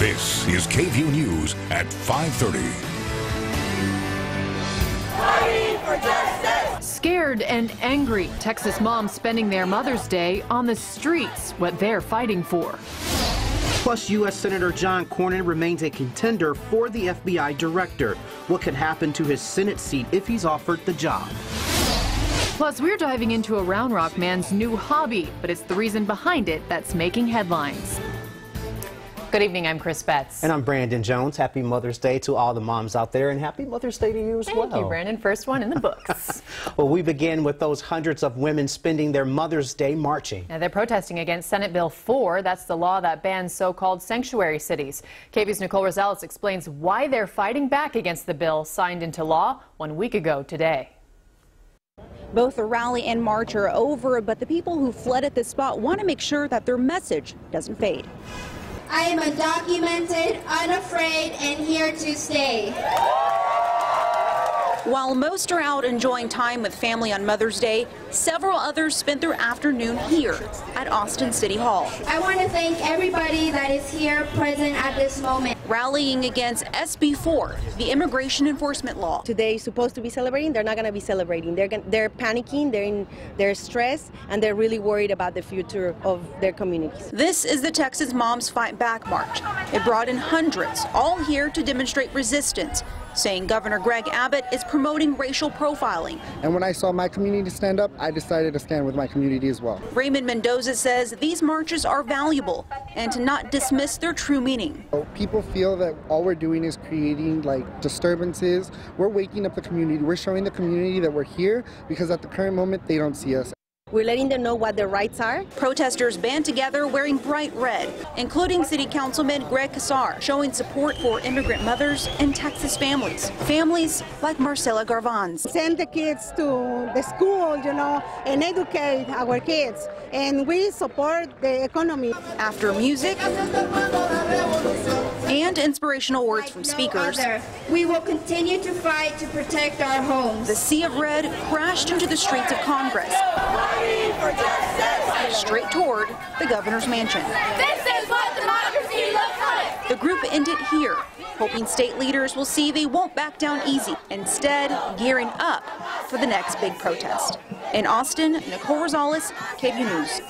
This is KVUE News at 5:30. Fighting for justice! Scared and angry, Texas moms spending their Mother's Day on the streets, what they're fighting for. Plus, U.S. Senator John Cornyn remains a contender for the FBI director. What could happen to his Senate seat if he's offered the job? Plus, we're diving into a Round Rock man's new hobby, but it's the reason behind it that's making headlines. Good evening, I'm Chris Betts. And I'm Brandon Jones. Happy Mother's Day to all the moms out there, and happy Mother's Day to you as well. Thank you, Brandon. First one in the books. Well, we begin with those hundreds of women spending their Mother's Day marching. Now, they're protesting against Senate Bill 4. That's the law that bans so-called sanctuary cities. KVUE's Nicole Rosales explains why they're fighting back against the bill signed into law 1 week ago today. Both the rally and march are over, but the people who fled at this spot want to make sure that their message doesn't fade. I am undocumented, unafraid, and here to stay. While most are out enjoying time with family on Mother's Day, several others spent their afternoon here at Austin City Hall. I want to thank everybody that is here present at this moment. Rallying against SB 4, the immigration enforcement law. Today is supposed to be celebrating. They're not going to be celebrating. They're panicking, they're stressed, and they're really worried about the future of their communities. This is the Texas Moms Fight Back March. It brought in hundreds, all here to demonstrate resistance, saying Governor Greg Abbott is promoting racial profiling. And when I saw my community stand up, I decided to stand with my community as well. Raymond Mendoza says these marches are valuable and to not dismiss their true meaning. People feel that all we're doing is creating disturbances. We're waking up the community. We're showing the community that we're here because at the current moment they don't see us. We're letting them know what their rights are. Protesters band together wearing bright red, including City Councilman Greg Casar, showing support for immigrant mothers and Texas families. Families like Marcela Garvanz. Send the kids to the school, and educate our kids. And we support the economy. After music and inspirational words from speakers, we will continue to fight to protect our homes. The sea of red crashed into the streets of Congress, straight toward the governor's mansion. This is what democracy looks like. The group ended here, hoping state leaders will see they won't back down easy, instead gearing up for the next big protest. In Austin, Nicole Rosales, KVUE News.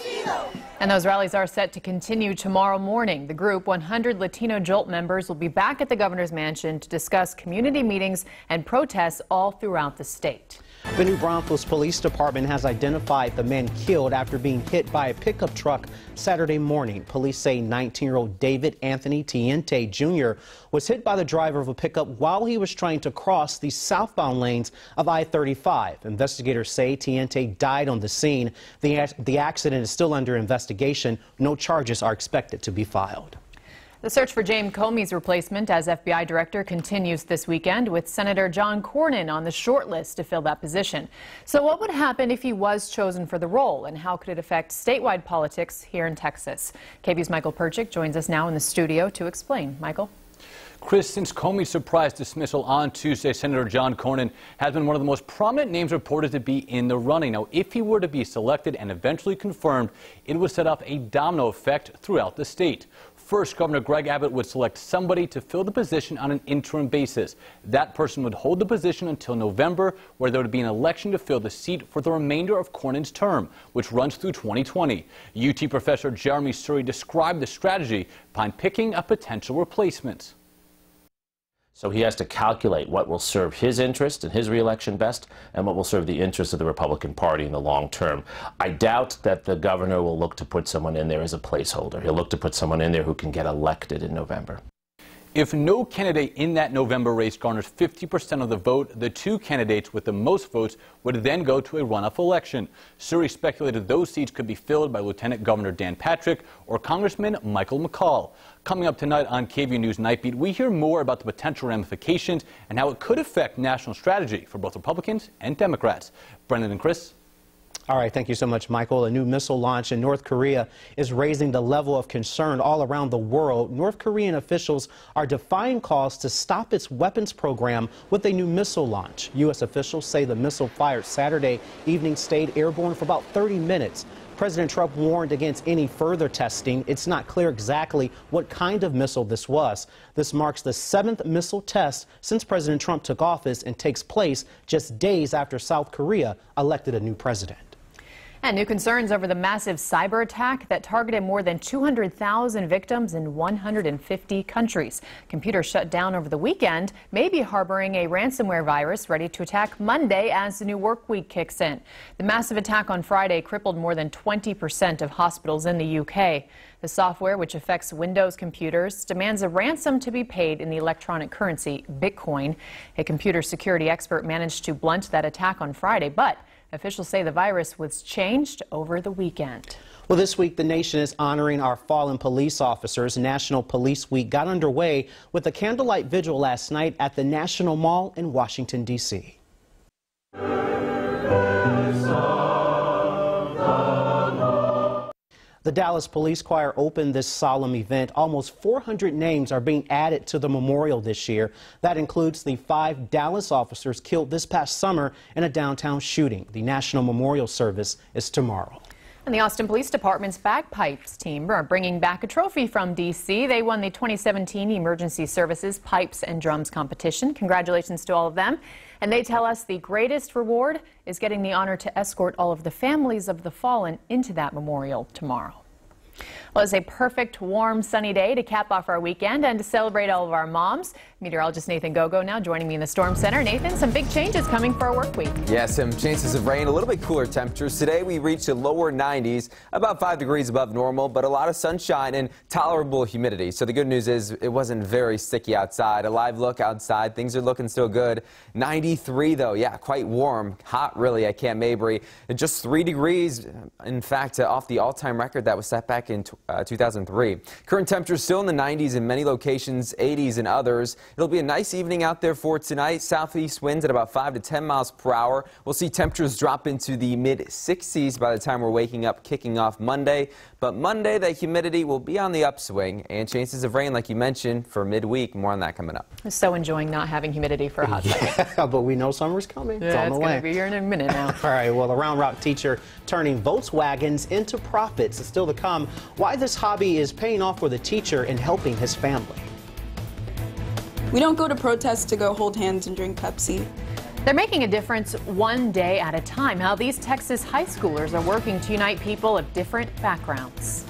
And those rallies are set to continue tomorrow morning. The group, 100 Latino Jolt members, will be back at the governor's mansion to discuss community meetings and protests all throughout the state. The New Braunfels Police Department has identified the man killed after being hit by a pickup truck Saturday morning. Police say 19-year-old David Anthony Tiente Jr. was hit by the driver of a pickup while he was trying to cross the southbound lanes of I-35. Investigators say Tiente died on the scene. The accident is still under investigation. No charges are expected to be filed. The search for James Comey's replacement as FBI director continues this weekend, with Senator John Cornyn on the short list to fill that position. So what would happen if he was chosen for the role, and how could it affect statewide politics here in Texas? KVUE's Michael Perchik joins us now in the studio to explain. Michael? Chris, since Comey's surprise dismissal on Tuesday, Senator John Cornyn has been one of the most prominent names reported to be in the running. Now, if he were to be selected and eventually confirmed, it would set off a domino effect throughout the state. First, Governor Greg Abbott would select somebody to fill the position on an interim basis. That person would hold the position until November, where there would be an election to fill the seat for the remainder of Cornyn's term, which runs through 2020. UT professor Jeremy Surrey described the strategy behind picking a potential replacement. So he has to calculate what will serve his interest and his reelection best and what will serve the interests of the Republican Party in the long term. I doubt that the governor will look to put someone in there as a placeholder. He'll look to put someone in there who can get elected in November. If no candidate in that November race garners 50% of the vote, the two candidates with the most votes would then go to a runoff election. Surrey speculated those seats could be filled by Lieutenant Governor Dan Patrick or Congressman Michael McCall. Coming up tonight on KVUE News Nightbeat, we hear more about the potential ramifications and how it could affect national strategy for both Republicans and Democrats. Brendan and Chris. All right, thank you so much, Michael. A new missile launch in North Korea is raising the level of concern all around the world. North Korean officials are defying calls to stop its weapons program with a new missile launch. U.S. officials say the missile fired Saturday evening stayed airborne for about 30 minutes. President Trump warned against any further testing. It's not clear exactly what kind of missile this was. This marks the 7th missile test since President Trump took office and takes place just days after South Korea elected a new president. And new concerns over the massive cyber attack that targeted more than 200,000 victims in 150 countries. Computers shut down over the weekend, maybe harboring a ransomware virus ready to attack Monday as the new work week kicks in. The massive attack on Friday crippled more than 20% of hospitals in the UK. The software, which affects Windows computers, demands a ransom to be paid in the electronic currency Bitcoin. A computer security expert managed to blunt that attack on Friday, but officials say the virus was changed over the weekend. Well, this week the nation is honoring our fallen police officers. National Police Week got underway with a candlelight vigil last night at the National Mall in Washington, D.C. The Dallas Police Choir opened this solemn event. Almost 400 names are being added to the memorial this year. That includes the 5 Dallas officers killed this past summer in a downtown shooting. The National Memorial Service is tomorrow. And the Austin Police Department's bagpipes team are bringing back a trophy from D.C. They won the 2017 Emergency Services Pipes and Drums competition. Congratulations to all of them. And they tell us the greatest reward is getting the honor to escort all of the families of the fallen into that memorial tomorrow. Well, it's a perfect, warm, sunny day to cap off our weekend and to celebrate all of our moms. Meteorologist Nathan Gogo now joining me in the Storm Center. Nathan, some big changes coming for our work week. Yeah, some chances of rain, a little bit cooler temperatures. Today we reached the lower 90s, about 5 degrees above normal, but a lot of sunshine and tolerable humidity. So the good news is it wasn't very sticky outside. A live look outside, things are looking still good. 93 though, yeah, quite warm, hot really at Camp Mabry. And just 3 degrees, in fact, off the all-time record that was set back in 2003. Current temperatures still in the 90s in many locations, 80s in others. It'll be a nice evening out there for tonight. Southeast winds at about 5 to 10 miles per hour. We'll see temperatures drop into the mid-60s by the time we're waking up, kicking off Monday. But Monday, the humidity will be on the upswing and chances of rain, like you mentioned, for midweek. More on that coming up. I'm so enjoying not having humidity for a hot second. Yeah, but we know summer's coming. Yeah, it's going to be here in a minute now. All right, well, a Round Rock teacher turning Volkswagens into profits is still to come. Why this hobby is paying off for the teacher and helping his family. We don't go to protests to go hold hands and drink Pepsi. They're making a difference one day at a time. How these Texas high schoolers are working to unite people of different backgrounds.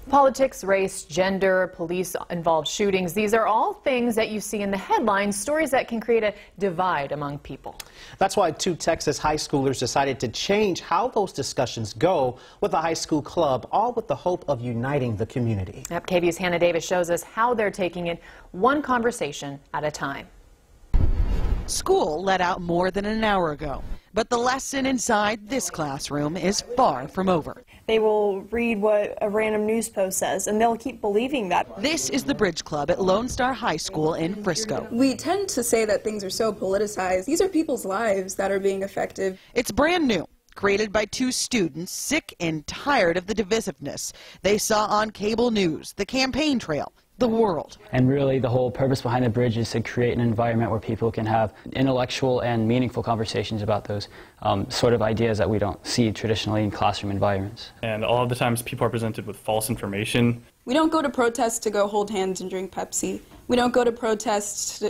Politics, race, gender, police-involved shootings, these are all things that you see in the headlines, stories that can create a divide among people. That's why 2 Texas high schoolers decided to change how those discussions go with a high school club, all with the hope of uniting the community. Yep, KVUE's Hannah Davis shows us how they're taking it one conversation at a time. School let out more than an hour ago, but the lesson inside this classroom is far from over. They will read what a random news post says, and they'll keep believing that. This is the Bridge Club at Lone Star High School in Frisco. We tend to say that things are so politicized. These are people's lives that are being affected. It's brand new, created by 2 students sick and tired of the divisiveness they saw on cable news, the campaign trail, the world. And really the whole purpose behind the bridge is to create an environment where people can have intellectual and meaningful conversations about those sort of ideas that we don't see traditionally in classroom environments. And all of the times people are presented with false information. We don't go to protests to go hold hands and drink Pepsi. We don't go to protests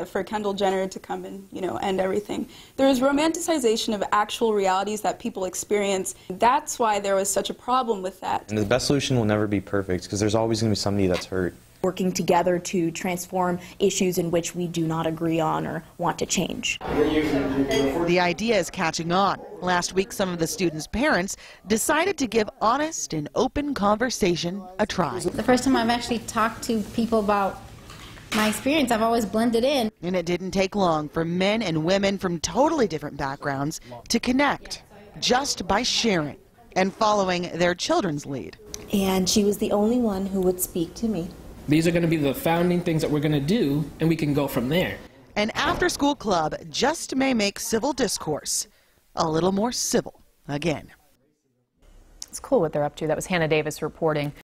for Kendall Jenner to come and, end everything. There is romanticization of actual realities that people experience. That's why there was such a problem with that. And the best solution will never be perfect, because there's always going to be somebody that's hurt. Working together to transform issues in which we do not agree on or want to change. The idea is catching on. Last week, some of the students' parents decided to give honest and open conversation a try. The first time I've actually talked to people about my experience, I've always blended in. And it didn't take long for men and women from totally different backgrounds to connect just by sharing and following their children's lead. And she was the only one who would speak to me. These are going to be the founding things that we're going to do, and we can go from there. An after-school club just may make civil discourse a little more civil again. It's cool what they're up to. That was Hannah Davis reporting.